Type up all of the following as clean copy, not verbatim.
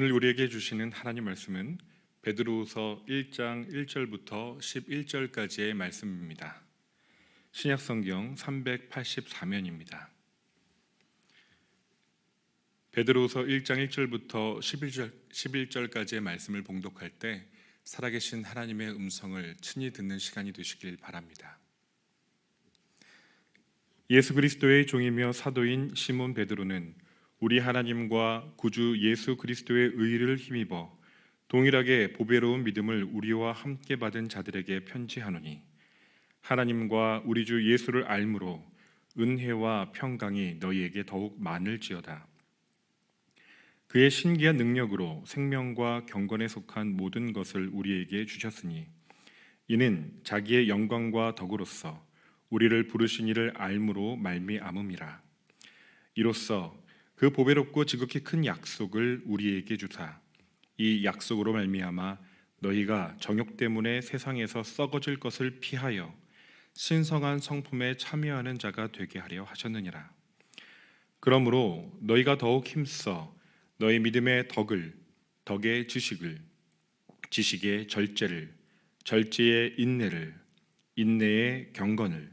오늘 우리에게 주시는 하나님 말씀은 베드로후서 1장 1절부터 11절까지의 말씀입니다. 신약성경 384면입니다. 베드로후서 1장 1절부터 11절까지의 말씀을 봉독할 때 살아계신 하나님의 음성을 친히 듣는 시간이 되시길 바랍니다. 예수 그리스도의 종이며 사도인 시몬 베드로는 우리 하나님과 구주 예수 그리스도의 의를 힘입어 동일하게 보배로운 믿음을 우리와 함께 받은 자들에게 편지하노니, 하나님과 우리 주 예수를 알므로 은혜와 평강이 너희에게 더욱 많을지어다. 그의 신기한 능력으로 생명과 경건에 속한 모든 것을 우리에게 주셨으니, 이는 자기의 영광과 덕으로서 우리를 부르신 이를 알므로 말미암음이라. 이로써 그 보배롭고 지극히 큰 약속을 우리에게 주사 이 약속으로 말미암아 너희가 정욕 때문에 세상에서 썩어질 것을 피하여 신성한 성품에 참여하는 자가 되게 하려 하셨느니라. 그러므로 너희가 더욱 힘써 너희 믿음의 덕을, 덕의 지식을, 지식의 절제를, 절제의 인내를, 인내의 경건을,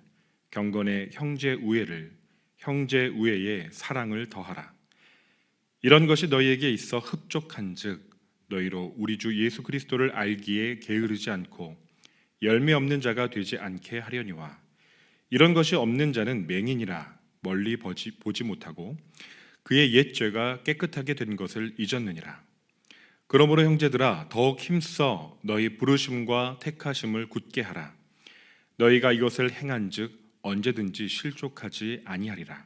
경건의 형제 우애를, 형제 우애의 사랑을 더하라. 이런 것이 너희에게 있어 흡족한즉 너희로 우리 주 예수 그리스도를 알기에 게으르지 않고 열매 없는 자가 되지 않게 하려니와, 이런 것이 없는 자는 맹인이라 멀리 보지 못하고 그의 옛 죄가 깨끗하게 된 것을 잊었느니라. 그러므로 형제들아, 더욱 힘써 너희 부르심과 택하심을 굳게 하라. 너희가 이것을 행한즉 언제든지 실족하지 아니하리라.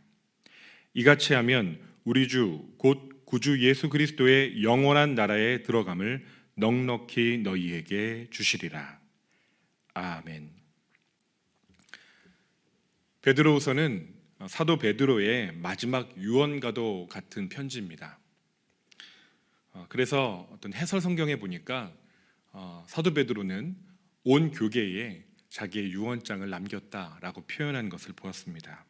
이같이 하면 우리 주 곧 구주 예수 그리스도의 영원한 나라에 들어감을 넉넉히 너희에게 주시리라. 아멘. 베드로후서는 사도 베드로의 마지막 유언과도 같은 편지입니다. 그래서 어떤 해설 성경에 보니까 사도 베드로는 온 교계에 자기의 유언장을 남겼다라고 표현한 것을 보았습니다.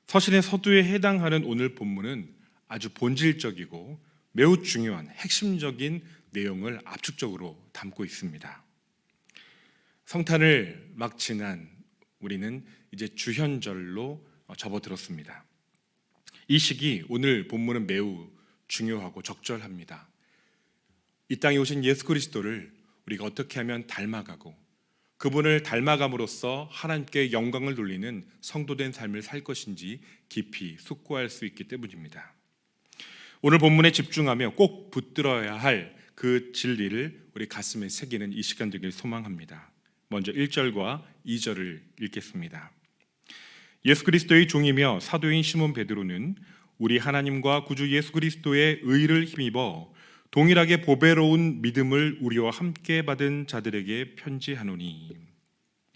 서신의 서두에 해당하는 오늘 본문은 아주 본질적이고 매우 중요한 핵심적인 내용을 압축적으로 담고 있습니다. 성탄을 막 지난 우리는 이제 주현절로 접어들었습니다. 이 시기 오늘 본문은 매우 중요하고 적절합니다. 이 땅에 오신 예수 그리스도를 우리가 어떻게 하면 닮아가고 그분을 닮아감으로써 하나님께 영광을 돌리는 성도된 삶을 살 것인지 깊이 숙고할 수 있기 때문입니다. 오늘 본문에 집중하며 꼭 붙들어야 할 그 진리를 우리 가슴에 새기는 이 시간 되길 소망합니다. 먼저 1절과 2절을 읽겠습니다. 예수 그리스도의 종이며 사도인 시몬 베드로는 우리 하나님과 구주 예수 그리스도의 의를 힘입어 동일하게 보배로운 믿음을 우리와 함께 받은 자들에게 편지하노니,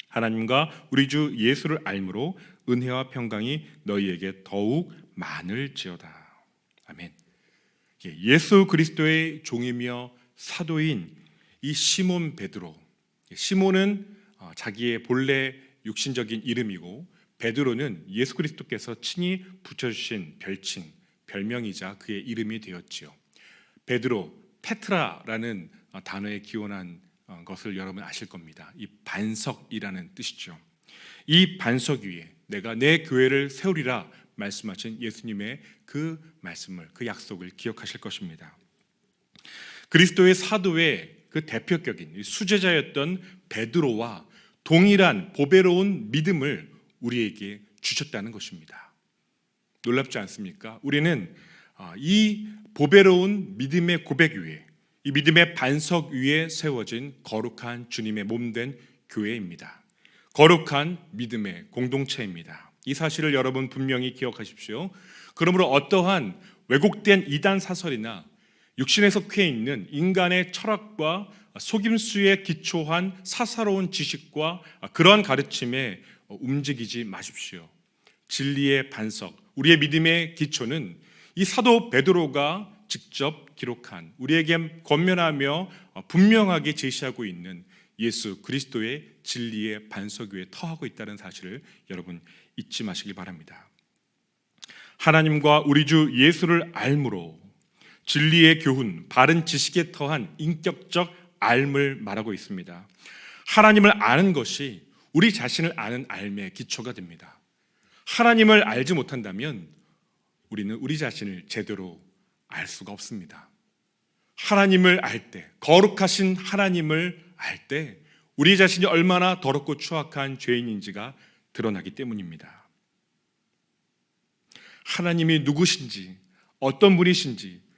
하나님과 우리 주 예수를 알므로 은혜와 평강이 너희에게 더욱 많을지어다. 아멘. 예수 그리스도의 종이며 사도인 이 시몬 베드로, 시몬은 자기의 본래 육신적인 이름이고 베드로는 예수 그리스도께서 친히 붙여주신 별칭, 별명이자 그의 이름이 되었지요. 베드로, 페트라라는 단어에 기원한 것을 여러분 아실 겁니다. 이 반석이라는 뜻이죠. 이 반석 위에 내가 내 교회를 세우리라 말씀하신 예수님의 그 말씀을, 그 약속을 기억하실 것입니다. 그리스도의 사도의 그 대표격인 수제자였던 베드로와 동일한 보배로운 믿음을 우리에게 주셨다는 것입니다. 놀랍지 않습니까? 우리는 이 보배로운 믿음의 고백 위에, 이 믿음의 반석 위에 세워진 거룩한 주님의 몸된 교회입니다. 거룩한 믿음의 공동체입니다. 이 사실을 여러분 분명히 기억하십시오. 그러므로 어떠한 왜곡된 이단 사설이나 육신에 속해 있는 인간의 철학과 속임수에 기초한 사사로운 지식과 그러한 가르침에 움직이지 마십시오. 진리의 반석, 우리의 믿음의 기초는 이 사도 베드로가 직접 기록한, 우리에게 권면하며 분명하게 제시하고 있는 예수 그리스도의 진리의 반석 위에 터하고 있다는 사실을 여러분 잊지 마시기 바랍니다. 하나님과 우리 주 예수를 알므로 진리의 교훈, 바른 지식에 터한 인격적 알을 말하고 있습니다. 하나님을 아는 것이 우리 자신을 아는 삶의 기초가 됩니다. 하나님을 알지 못한다면 우리는 우리 자신을 제대로 알 수가 없습니다. 하나님을 알 때, 거룩하신 하나님을 알 때 우리 자신이 얼마나 더럽고 추악한 죄인인지가 드러나기 때문입니다. 하나님이 누구신지, 어떤 분이신지,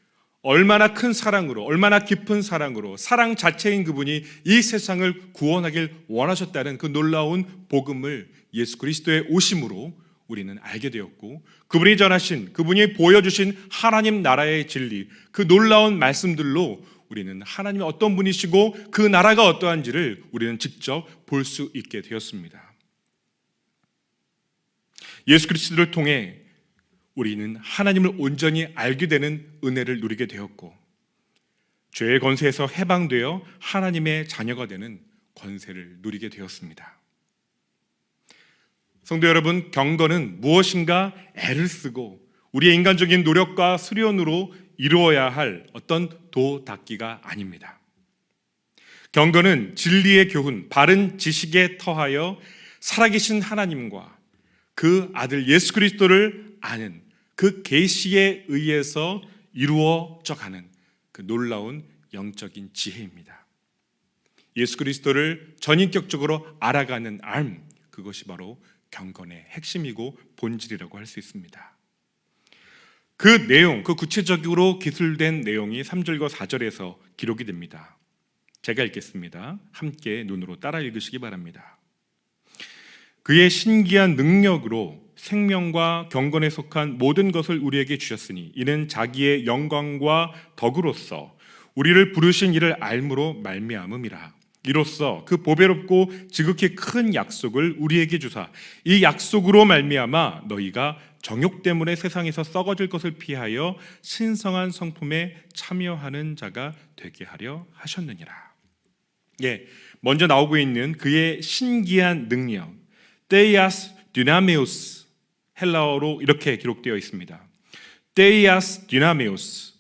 얼마나 큰 사랑으로, 얼마나 깊은 사랑으로 사랑 자체인 그분이 이 세상을 구원하길 원하셨다는 그 놀라운 복음을 예수 그리스도의 오심으로 우리는 알게 되었고, 그분이 전하신, 그분이 보여주신 하나님 나라의 진리, 그 놀라운 말씀들로 우리는 하나님이 어떤 분이시고 그 나라가 어떠한지를 우리는 직접 볼 수 있게 되었습니다. 예수 그리스도를 통해 우리는 하나님을 온전히 알게 되는 은혜를 누리게 되었고, 죄의 권세에서 해방되어 하나님의 자녀가 되는 권세를 누리게 되었습니다. 성도 여러분, 경건은 무엇인가 애를 쓰고 우리의 인간적인 노력과 수련으로 이루어야 할 어떤 도 닦기가 아닙니다. 경건은 진리의 교훈, 바른 지식에 터하여 살아계신 하나님과 그 아들 예수 그리스도를 아는 그 계시에 의해서 이루어져 가는 그 놀라운 영적인 지혜입니다. 예수 그리스도를 전인격적으로 알아가는 삶, 그것이 바로 경건의 핵심이고 본질이라고 할 수 있습니다. 그 내용, 그 구체적으로 기술된 내용이 3절과 4절에서 기록이 됩니다. 제가 읽겠습니다. 함께 눈으로 따라 읽으시기 바랍니다. 그의 신기한 능력으로 생명과 경건에 속한 모든 것을 우리에게 주셨으니 이는 자기의 영광과 덕으로서 우리를 부르신 이를 알므로 말미암음이라. 이로써 그 보배롭고 지극히 큰 약속을 우리에게 주사 이 약속으로 말미암아 너희가 정욕 때문에 세상에서 썩어질 것을 피하여 신성한 성품에 참여하는 자가 되게 하려 하셨느니라. 먼저 나오고 있는 그의 신기한 능력, 데이아스 dynameus, 헬라어로 이렇게 기록되어 있습니다. 데이아스 dynameus,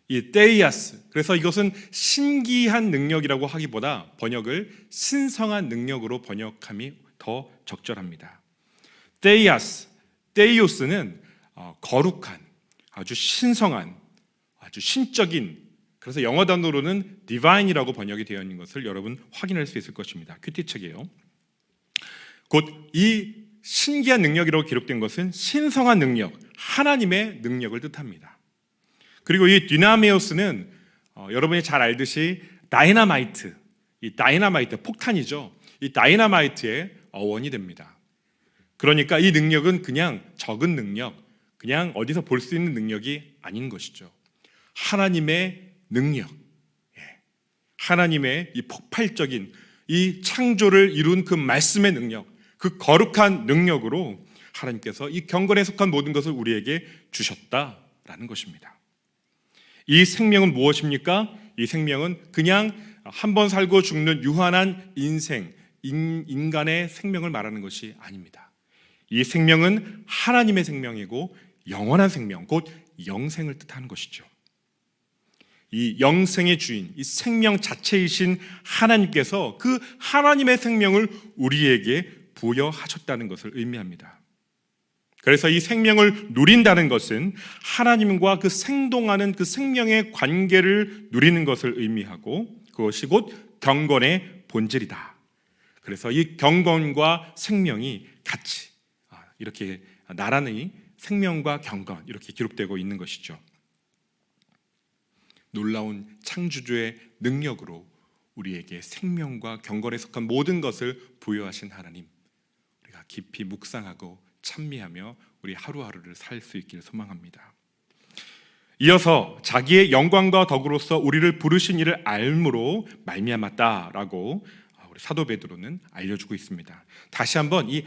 이 데이아스, 그래서 이것은 신기한 능력이라고 하기보다 번역을 신성한 능력으로 번역함이 더 적절합니다. 데이아스, 데이오스는 거룩한, 아주 신성한, 아주 신적인, 그래서 영어 단어로는 divine이라고 번역이 되어 있는 것을 여러분 확인할 수 있을 것입니다. 큐티책이에요. 곧 이 신기한 능력이라고 기록된 것은 신성한 능력, 하나님의 능력을 뜻합니다. 그리고 이 dynameus는 여러분이 잘 알듯이 다이너마이트, 이 다이너마이트 폭탄이죠. 이 다이너마이트의 어원이 됩니다. 그러니까 이 능력은 그냥 적은 능력, 그냥 어디서 볼 수 있는 능력이 아닌 것이죠. 하나님의 능력, 하나님의 이 폭발적인 이 창조를 이룬 그 말씀의 능력, 그 거룩한 능력으로 하나님께서 이 경건에 속한 모든 것을 우리에게 주셨다라는 것입니다. 이 생명은 무엇입니까? 이 생명은 그냥 한번 살고 죽는 유한한 인생, 인간의 생명을 말하는 것이 아닙니다. 이 생명은 하나님의 생명이고 영원한 생명, 곧 영생을 뜻하는 것이죠. 이 영생의 주인, 이 생명 자체이신 하나님께서 그 하나님의 생명을 우리에게 부여하셨다는 것을 의미합니다. 그래서 이 생명을 누린다는 것은 하나님과 그 생동하는 그 생명의 관계를 누리는 것을 의미하고 그것이 곧 경건의 본질이다. 그래서 이 경건과 생명이 같이 이렇게 나란히 생명과 경건 이렇게 기록되고 있는 것이죠. 놀라운 창조주의 능력으로 우리에게 생명과 경건에 속한 모든 것을 부여하신 하나님, 우리가 깊이 묵상하고 찬미하며 우리 하루하루를 살 수 있기를 소망합니다. 이어서 자기의 영광과 덕으로서 우리를 부르신 이를 알므로 말미암았다라고 우리 사도 베드로는 알려주고 있습니다. 다시 한번 이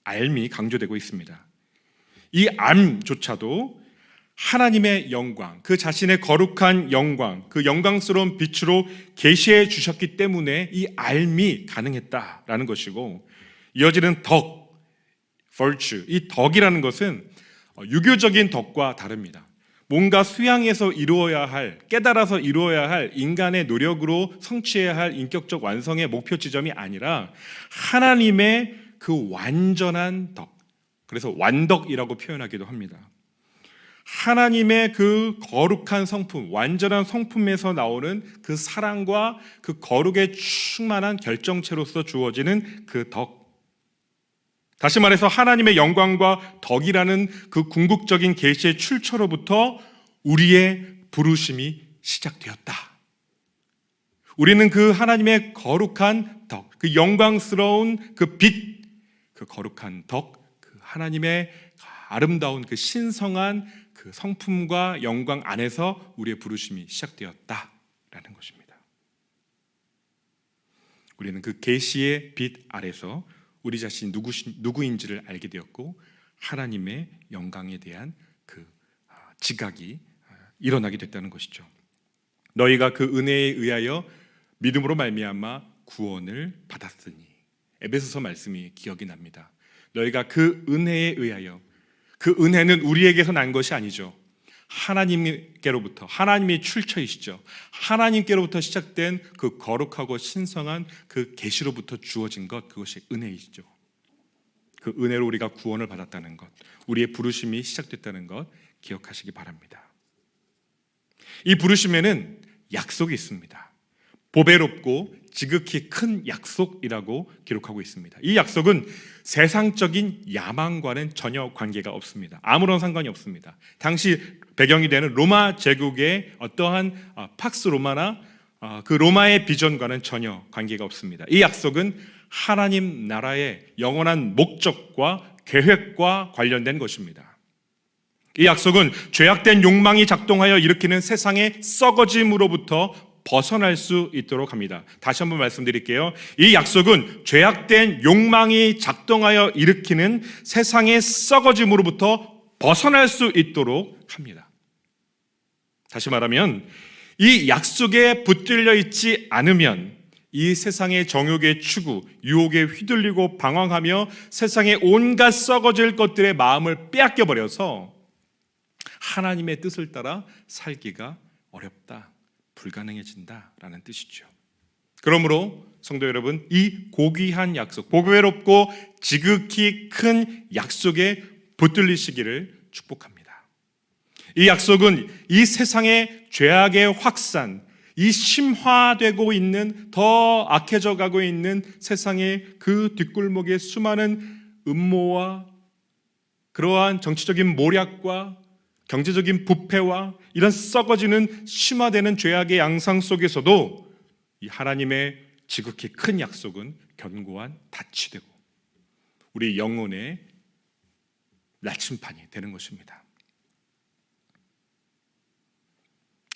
알미 강조되고 있습니다. 이 암조차도 하나님의 영광, 그 자신의 거룩한 영광, 그 영광스러운 빛으로 계시해 주셨기 때문에 이 알미 가능했다라는 것이고, 이어지는 덕, virtue, 이 덕이라는 것은 유교적인 덕과 다릅니다. 뭔가 수양해서 이루어야 할, 깨달아서 이루어야 할 인간의 노력으로 성취해야 할 인격적 완성의 목표 지점이 아니라 하나님의 그 완전한 덕, 그래서 완덕이라고 표현하기도 합니다. 하나님의 그 거룩한 성품, 완전한 성품에서 나오는 그 사랑과 그 거룩에 충만한 결정체로서 주어지는 그 덕, 다시 말해서 하나님의 영광과 덕이라는 그 궁극적인 계시의 출처로부터 우리의 부르심이 시작되었다. 우리는 그 하나님의 거룩한 덕, 그 영광스러운 그 빛, 그 거룩한 덕, 그 하나님의 아름다운 그 신성한 그 성품과 영광 안에서 우리의 부르심이 시작되었다라는 것입니다. 우리는 그 계시의 빛 아래서 우리 자신이 누구인지를 알게 되었고 하나님의 영광에 대한 그 지각이 일어나게 됐다는 것이죠. 너희가 그 은혜에 의하여 믿음으로 말미암아 구원을 받았으니, 에베소서 말씀이 기억이 납니다. 너희가 그 은혜에 의하여, 그 은혜는 우리에게서 난 것이 아니죠. 하나님께로부터, 하나님이 출처이시죠. 하나님께로부터 시작된 그 거룩하고 신성한 그 계시로부터 주어진 것, 그것이 은혜이시죠. 그 은혜로 우리가 구원을 받았다는 것, 우리의 부르심이 시작됐다는 것 기억하시기 바랍니다. 이 부르심에는 약속이 있습니다. 보배롭고 지극히 큰 약속이라고 기록하고 있습니다. 이 약속은 세상적인 야망과는 전혀 관계가 없습니다. 아무런 상관이 없습니다. 당시 배경이 되는 로마 제국의 어떠한 팍스 로마나 그 로마의 비전과는 전혀 관계가 없습니다. 이 약속은 하나님 나라의 영원한 목적과 계획과 관련된 것입니다. 이 약속은 죄악된 욕망이 작동하여 일으키는 세상의 썩어짐으로부터 벗어날 수 있도록 합니다. 다시 한번 말씀드릴게요. 이 약속은 죄악된 욕망이 작동하여 일으키는 세상의 썩어짐으로부터 벗어날 수 있도록 합니다. 다시 말하면 이 약속에 붙들려 있지 않으면 이 세상의 정욕의 추구, 유혹에 휘둘리고 방황하며 세상의 온갖 썩어질 것들의 마음을 빼앗겨 버려서 하나님의 뜻을 따라 살기가 어렵다, 불가능해진다라는 뜻이죠. 그러므로 성도 여러분, 이 고귀한 약속, 보배롭고 지극히 큰 약속에 붙들리시기를 축복합니다. 이 약속은 이 세상의 죄악의 확산, 이 심화되고 있는, 더 악해져 가고 있는 세상의 그 뒷골목의 수많은 음모와 그러한 정치적인 모략과 경제적인 부패와 이런 썩어지는 심화되는 죄악의 양상 속에서도 이 하나님의 지극히 큰 약속은 견고한 닻이 되고 우리 영혼의 나침판이 되는 것입니다.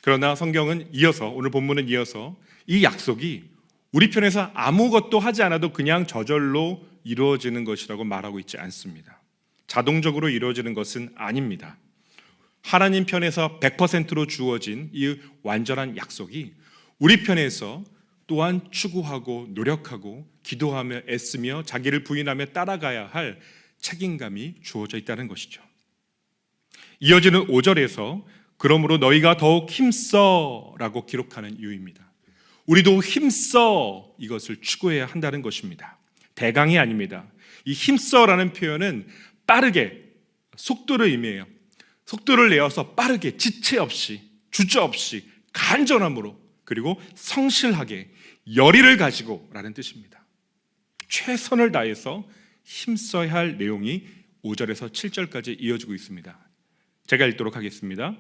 그러나 성경은 이어서, 오늘 본문은 이어서 이 약속이 우리 편에서 아무것도 하지 않아도 그냥 저절로 이루어지는 것이라고 말하고 있지 않습니다. 자동적으로 이루어지는 것은 아닙니다. 하나님 편에서 100%로 주어진 이 완전한 약속이 우리 편에서 또한 추구하고 노력하고 기도하며 애쓰며 자기를 부인하며 따라가야 할 책임감이 주어져 있다는 것이죠. 이어지는 5절에서 그러므로 너희가 더욱 힘써 라고 기록하는 이유입니다. 우리도 힘써 이것을 추구해야 한다는 것입니다. 대강이 아닙니다. 이 힘써라는 표현은 빠르게, 속도를 의미해요. 속도를 내어서 빠르게, 지체 없이, 주저없이, 간절함으로, 그리고 성실하게, 열의를 가지고 라는 뜻입니다. 최선을 다해서 힘써야 할 내용이 5절에서 7절까지 이어지고 있습니다. 제가 읽도록 하겠습니다.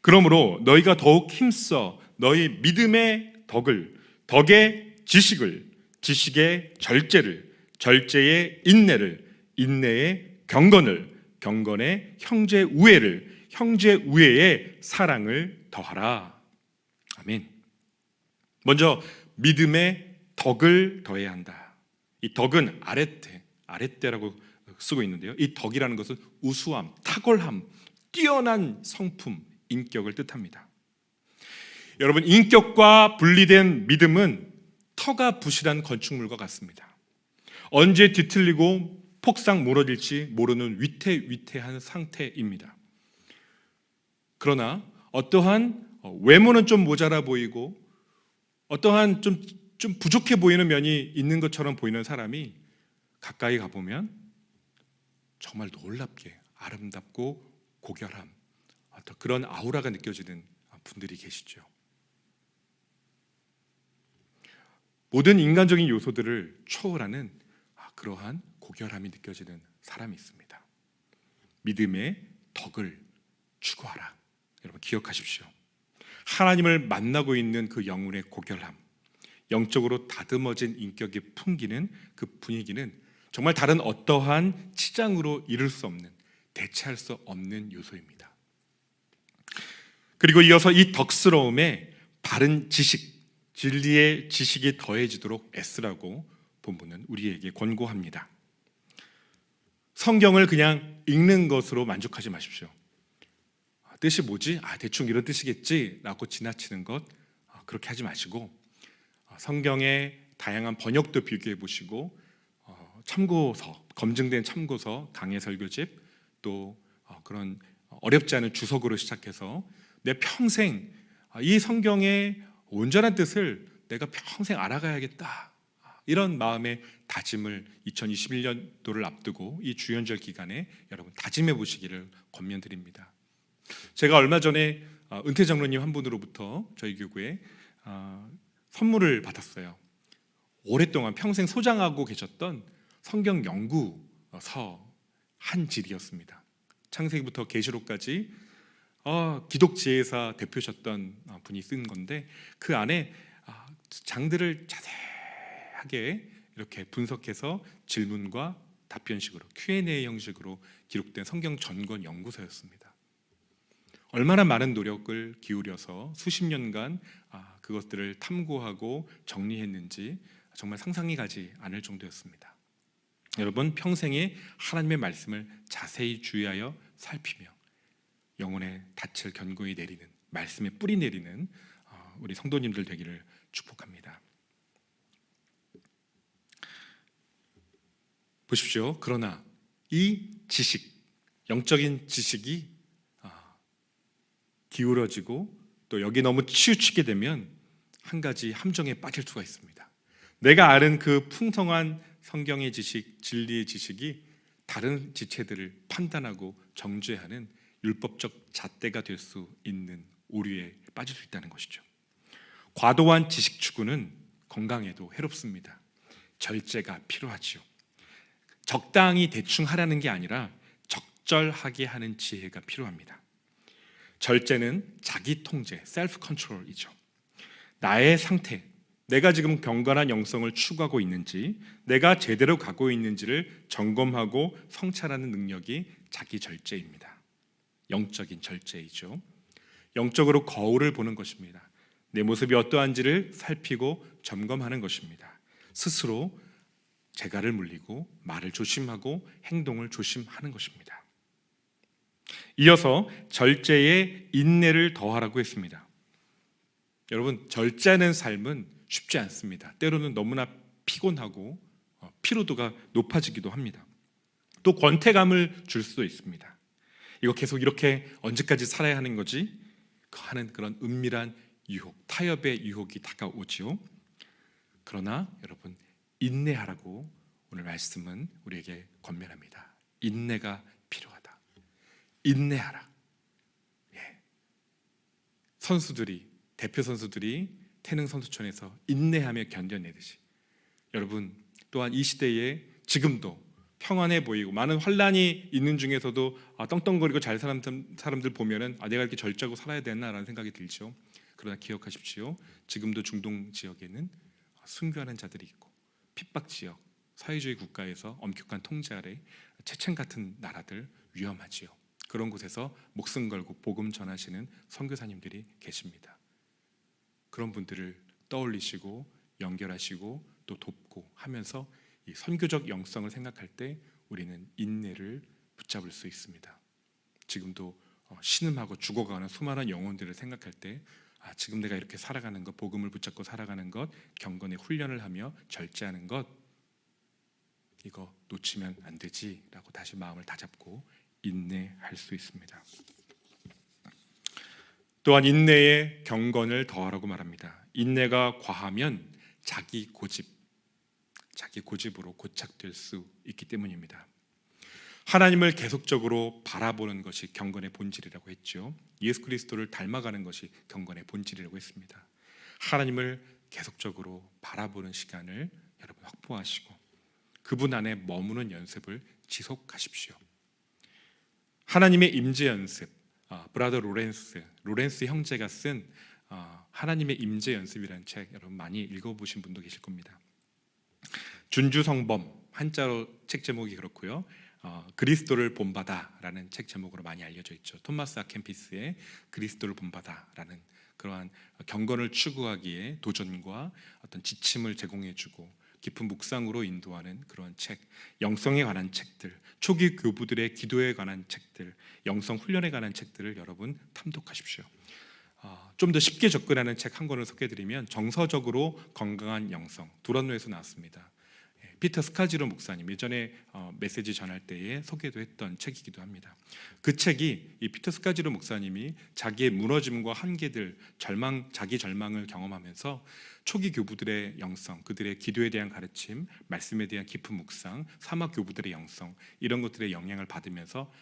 그러므로 너희가 더욱 힘써 너희 믿음의 덕을, 덕의 지식을, 지식의 절제를, 절제의 인내를, 인내의 경건을, 경건의 형제 우애를, 형제 우애의 사랑을 더하라. 아멘. 먼저 믿음의 덕을 더해야 한다. 이 덕은 아레테라고 쓰고 있는데요. 이 덕이라는 것은 우수함, 탁월함, 뛰어난 성품, 인격을 뜻합니다. 여러분, 인격과 분리된 믿음은 터가 부실한 건축물과 같습니다. 언제 뒤틀리고 폭삭 무너질지 모르는 위태위태한 상태입니다. 그러나 어떠한 외모는 좀 모자라 보이고 어떠한 좀 부족해 보이는 면이 있는 것처럼 보이는 사람이 가까이 가보면 정말 놀랍게 아름답고 고결함, 어떤 그런 아우라가 느껴지는 분들이 계시죠. 모든 인간적인 요소들을 초월하는 그러한 고결함이 느껴지는 사람이 있습니다. 믿음의 덕을 추구하라. 여러분 기억하십시오. 하나님을 만나고 있는 그 영혼의 고결함, 영적으로 다듬어진 인격이 풍기는 그 분위기는 정말 다른 어떠한 치장으로 이룰 수 없는, 대체할 수 없는 요소입니다. 그리고 이어서 이 덕스러움에 바른 지식, 진리의 지식이 더해지도록 애쓰라고 본문은 우리에게 권고합니다. 성경을 그냥 읽는 것으로 만족하지 마십시오. 뜻이 뭐지? 대충 이런 뜻이겠지 라고 지나치는 것, 그렇게 하지 마시고 성경의 다양한 번역도 비교해 보시고 참고서, 검증된 참고서, 강해 설교집, 또 그런 어렵지 않은 주석으로 시작해서 내 평생 이 성경의 온전한 뜻을 내가 평생 알아가야겠다, 이런 마음의 다짐을 2021년도를 앞두고 이 주연절 기간에 여러분 다짐해 보시기를 권면드립니다. 제가 얼마 전에 은퇴 장로님 한 분으로부터 저희 교구에 선물을 받았어요. 오랫동안 평생 소장하고 계셨던 성경 연구서 한 질이었습니다. 창세기부터 계시록까지 기독지혜사 대표셨던 분이 쓴 건데, 그 안에 장들을 자세하게 이렇게 분석해서 질문과 답변식으로 Q&A 형식으로 기록된 성경 전권 연구서였습니다. 얼마나 많은 노력을 기울여서 수십 년간 그것들을 탐구하고 정리했는지 정말 상상이 가지 않을 정도였습니다. 여러분 평생에 하나님의 말씀을 자세히 주의하여 살피며 영혼의 닻을 견고히 내리는, 말씀에 뿌리 내리는 우리 성도님들 되기를 축복합니다. 보십시오. 그러나 이 지식, 영적인 지식이 기울어지고 또 여기 너무 치우치게 되면 한 가지 함정에 빠질 수가 있습니다. 내가 아는 그 풍성한 성경의 지식, 진리의 지식이 다른 지체들을 판단하고 정죄하는 율법적 잣대가 될 수 있는 오류에 빠질 수 있다는 것이죠. 과도한 지식 추구는 건강에도 해롭습니다. 절제가 필요하지요. 적당히 대충 하라는 게 아니라 적절하게 하는 지혜가 필요합니다. 절제는 자기 통제, 셀프 컨트롤이죠. 나의 상태, 내가 지금 경건한 영성을 추구하고 있는지, 내가 제대로 가고 있는지를 점검하고 성찰하는 능력이 자기 절제입니다. 영적인 절제이죠. 영적으로 거울을 보는 것입니다. 내 모습이 어떠한지를 살피고 점검하는 것입니다. 스스로 재갈을 물리고 말을 조심하고 행동을 조심하는 것입니다. 이어서 절제에 인내를 더하라고 했습니다. 여러분 절제하는 삶은 쉽지 않습니다. 때로는 너무나 피곤하고 피로도가 높아지기도 합니다. 또 권태감을 줄 수도 있습니다. 이거 계속 이렇게 언제까지 살아야 하는 거지? 하는 그런 은밀한 유혹, 타협의 유혹이 다가오지요. 그러나 여러분 인내하라고 오늘 말씀은 우리에게 권면합니다. 인내가 필요하다. 인내하라. 선수들이, 대표 선수들이 태릉 선수촌에서 인내하며 견뎌내듯이 여러분 또한 이 시대에 지금도 평안해 보이고 많은 환란이 있는 중에서도 떵떵거리고 잘 사는 사람들 보면은 내가 이렇게 절제하고 살아야 되나라는 생각이 들죠. 그러나 기억하십시오. 지금도 중동 지역에는 순교하는 자들이 있고 핍박 지역, 사회주의 국가에서 엄격한 통제 아래 체첸 같은 나라들 위험하지요. 그런 곳에서 목숨 걸고 복음 전하시는 선교사님들이 계십니다. 그런 분들을 떠올리시고 연결하시고 또 돕고 하면서 이 선교적 영성을 생각할 때 우리는 인내를 붙잡을 수 있습니다. 지금도 신음하고 죽어가는 수많은 영혼들을 생각할 때 지금 내가 이렇게 살아가는 것, 복음을 붙잡고 살아가는 것, 경건의 훈련을 하며 절제하는 것, 이거 놓치면 안 되지라고 다시 마음을 다잡고 인내할 수 있습니다. 또한 인내에 경건을 더하라고 말합니다. 인내가 과하면 자기 고집으로 고착될 수 있기 때문입니다. 하나님을 계속적으로 바라보는 것이 경건의 본질이라고 했죠. 예수 그리스도를 닮아가는 것이 경건의 본질이라고 했습니다. 하나님을 계속적으로 바라보는 시간을 여러분 확보하시고 그분 안에 머무는 연습을 지속하십시오. 하나님의 임재 연습, 브라더 로렌스 형제가 쓴 하나님의 임재 연습이라는 책 여러분 많이 읽어보신 분도 계실 겁니다. 준주성범, 한자로 책 제목이 그렇고요. 그리스도를 본받아라는 책 제목으로 많이 알려져 있죠. 토마스 아켄피스의 그리스도를 본받아라는 그러한 경건을 추구하기에 도전과 어떤 지침을 제공해주고 깊은 묵상으로 인도하는 그런 책, 영성에 관한 책들, 초기 교부들의 기도에 관한 책들, 영성 훈련에 관한 책들을 여러분 탐독하십시오. 좀 더 쉽게 접근하는 책 한 권을 소개해드리면 정서적으로 건강한 영성, 두란노에서 나왔습니다. 피터 스카지로 목사님 예전에 메시지 전할 때에 소개도 했던 책이기도 합니다. 그 책이 이 피터 스카지로 목사님이 자기의 무너짐과 한계들, 자기 절망을 경험하면서 초기 교부들의 영성, 그들의 기도에 대한 가르침, 말씀에 대한 깊은 묵상, 사막 교부들의 영성 이런 것들의 영향을 받으면서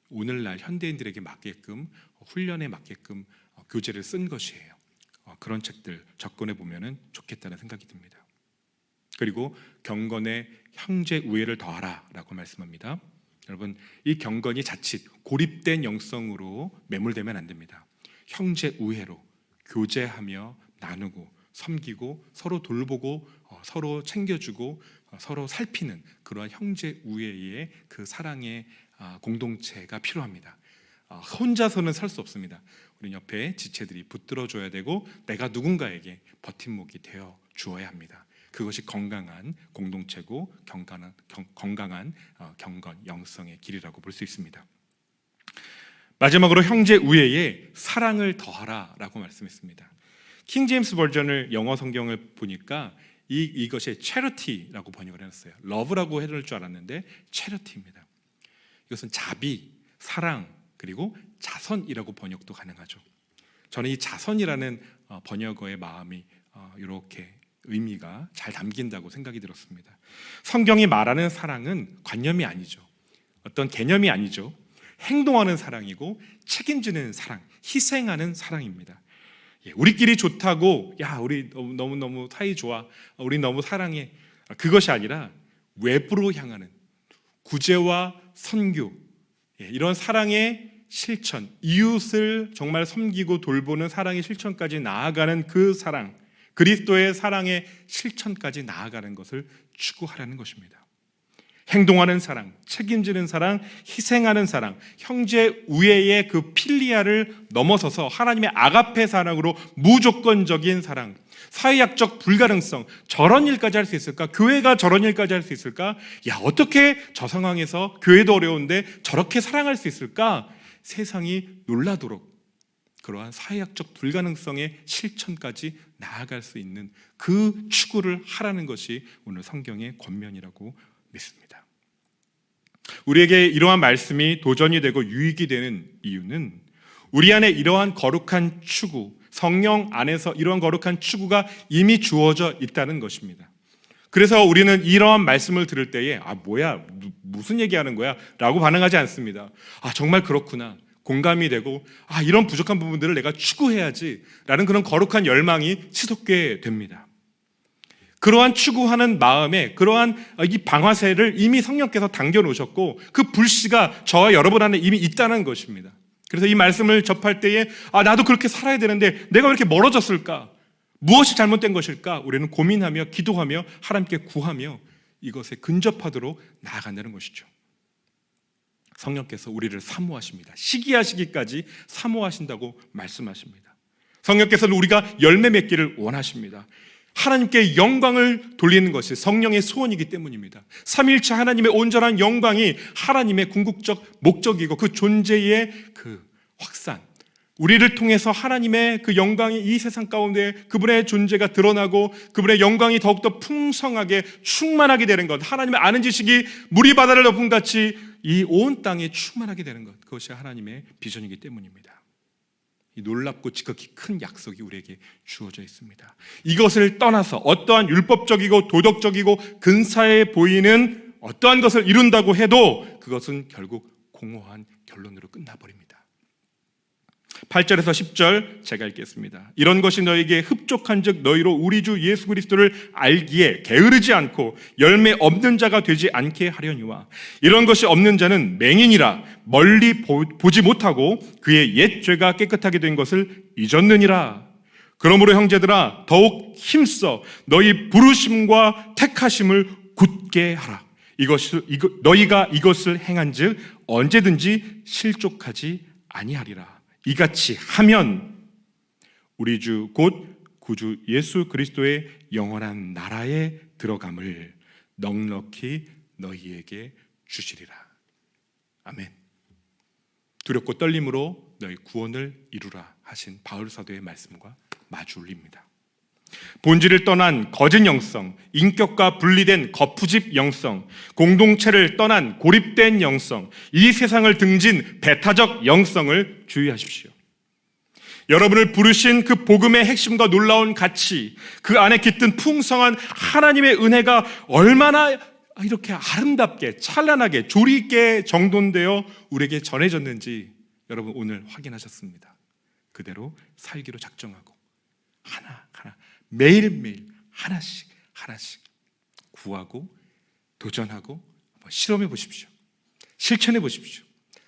오늘날 현대인들에게 맞게끔 훈련에 맞게끔 교재를 쓴 것이에요. 그런 책들 접근해 보면은 좋겠다는 생각이 듭니다. 그리고 경건에 형제 우애를 더하라라고 말씀합니다. 여러분, 이 경건이 자칫 고립된 영성으로 매몰되면 안 됩니다. 형제 우애로 교제하며 나누고 섬기고 서로 돌보고 서로 챙겨주고 서로 살피는 그러한 형제 우애의 그 사랑의 공동체가 필요합니다. 혼자서는 살 수 없습니다. 우리 옆에 지체들이 붙들어줘야 되고 내가 누군가에게 버팀목이 되어 주어야 합니다. 그것이 건강한 공동체고 건강한 경건, 영성의 길이라고 볼 수 있습니다. 마지막으로 형제 우애에 사랑을 더하라라고 말씀했습니다. 킹 제임스 버전을 영어 성경을 보니까 이것이 charity라고 번역을 해놨어요. love라고 해놓을 줄 알았는데 charity입니다. 이것은 자비, 사랑, 그리고 자선이라고 번역도 가능하죠. 저는 이 자선이라는 번역어의 마음이 이렇게 의미가 잘 담긴다고 생각이 들었습니다. 성경이 말하는 사랑은 관념이 아니죠. 어떤 개념이 아니죠. 행동하는 사랑이고 책임지는 사랑, 희생하는 사랑입니다. 우리끼리 좋다고 우리 너무 사이 좋아, 우리 너무 사랑해, 그것이 아니라 외부로 향하는 구제와 선교, 이런 사랑의 실천, 이웃을 정말 섬기고 돌보는 사랑의 실천까지 나아가는 그 사랑, 그리스도의 사랑의 실천까지 나아가는 것을 추구하라는 것입니다. 행동하는 사랑, 책임지는 사랑, 희생하는 사랑, 형제 우애의 그 필리아를 넘어서서 하나님의 아가페 사랑으로 무조건적인 사랑, 사회학적 불가능성, 저런 일까지 할 수 있을까? 교회가 저런 일까지 할 수 있을까? 어떻게 저 상황에서 교회도 어려운데 저렇게 사랑할 수 있을까? 세상이 놀라도록 그러한 사회학적 불가능성의 실천까지 나아갈 수 있는 그 추구를 하라는 것이 오늘 성경의 권면이라고 믿습니다. 우리에게 이러한 말씀이 도전이 되고 유익이 되는 이유는 우리 안에 이러한 거룩한 추구, 성령 안에서 이러한 거룩한 추구가 이미 주어져 있다는 것입니다. 그래서 우리는 이러한 말씀을 들을 때에 무슨 얘기하는 거야? 라고 반응하지 않습니다. 정말 그렇구나, 공감이 되고 이런 부족한 부분들을 내가 추구해야지 라는 그런 거룩한 열망이 치솟게 됩니다. 그러한 추구하는 마음에 그러한 이 방아쇠를 이미 성령께서 당겨놓으셨고 그 불씨가 저와 여러분 안에 이미 있다는 것입니다. 그래서 이 말씀을 접할 때에 나도 그렇게 살아야 되는데 내가 왜 이렇게 멀어졌을까? 무엇이 잘못된 것일까? 우리는 고민하며 기도하며 하나님께 구하며 이것에 근접하도록 나아간다는 것이죠. 성령께서 우리를 사모하십니다. 시기하시기까지 사모하신다고 말씀하십니다. 성령께서는 우리가 열매 맺기를 원하십니다. 하나님께 영광을 돌리는 것이 성령의 소원이기 때문입니다. 삼위일체 하나님의 온전한 영광이 하나님의 궁극적 목적이고 그 존재의 그 확산, 우리를 통해서 하나님의 그 영광이 이 세상 가운데 그분의 존재가 드러나고 그분의 영광이 더욱더 풍성하게 충만하게 되는 것, 하나님의 아는 지식이 물이 바다를 덮은 같이 이 온 땅에 충만하게 되는 것, 그것이 하나님의 비전이기 때문입니다. 이 놀랍고 지극히 큰 약속이 우리에게 주어져 있습니다. 이것을 떠나서 어떠한 율법적이고 도덕적이고 근사해 보이는 어떠한 것을 이룬다고 해도 그것은 결국 공허한 결론으로 끝나버립니다. 8절에서 10절 제가 읽겠습니다. 이런 것이 너에게 흡족한 즉 너희로 우리 주 예수 그리스도를 알기에 게으르지 않고 열매 없는 자가 되지 않게 하려니와 이런 것이 없는 자는 맹인이라 멀리 보지 못하고 그의 옛 죄가 깨끗하게 된 것을 잊었느니라. 그러므로 형제들아 더욱 힘써 너희 부르심과 택하심을 굳게 하라. 너희가 이것을 행한즉 언제든지 실족하지 아니하리라. 이같이 하면 우리 주 곧 구주 예수 그리스도의 영원한 나라에 들어감을 넉넉히 너희에게 주시리라. 아멘. 두렵고 떨림으로 너희 구원을 이루라 하신 바울 사도의 말씀과 마주 올립니다. 본질을 떠난 거짓 영성, 인격과 분리된 거푸집 영성, 공동체를 떠난 고립된 영성, 이 세상을 등진 배타적 영성을 주의하십시오. 여러분을 부르신 그 복음의 핵심과 놀라운 가치, 그 안에 깃든 풍성한 하나님의 은혜가 얼마나 이렇게 아름답게 찬란하게 조리 있게 정돈되어 우리에게 전해졌는지 여러분 오늘 확인하셨습니다. 그대로 살기로 작정하고 하나하나 매일매일 하나씩 구하고 도전하고 실험해 보십시오. 실천해 보십시오.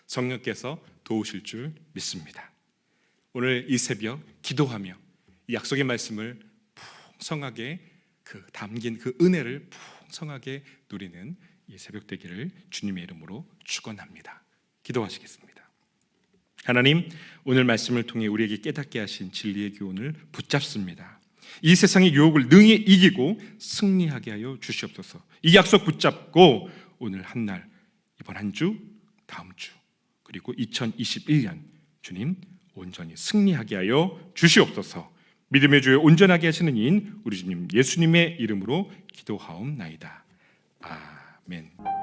성령께서 도우실 줄 믿습니다. 오늘 이 새벽 기도하며 이 약속의 말씀을 풍성하게 담긴 그 은혜를 풍성하게 누리는 이 새벽 되기를 주님의 이름으로 축원합니다. 기도하시겠습니다. 하나님, 오늘 말씀을 통해 우리에게 깨닫게 하신 진리의 교훈을 붙잡습니다. 이 세상의 유혹을 능히 이기고 승리하게 하여 주시옵소서. 이 약속 붙잡고 오늘 한 날, 이번 한 주, 다음 주, 그리고 2021년 주님 온전히 승리하게 하여 주시옵소서. 믿음의 주에 온전하게 하시는 이인 우리 주님 예수님의 이름으로 기도하옵나이다. 아멘.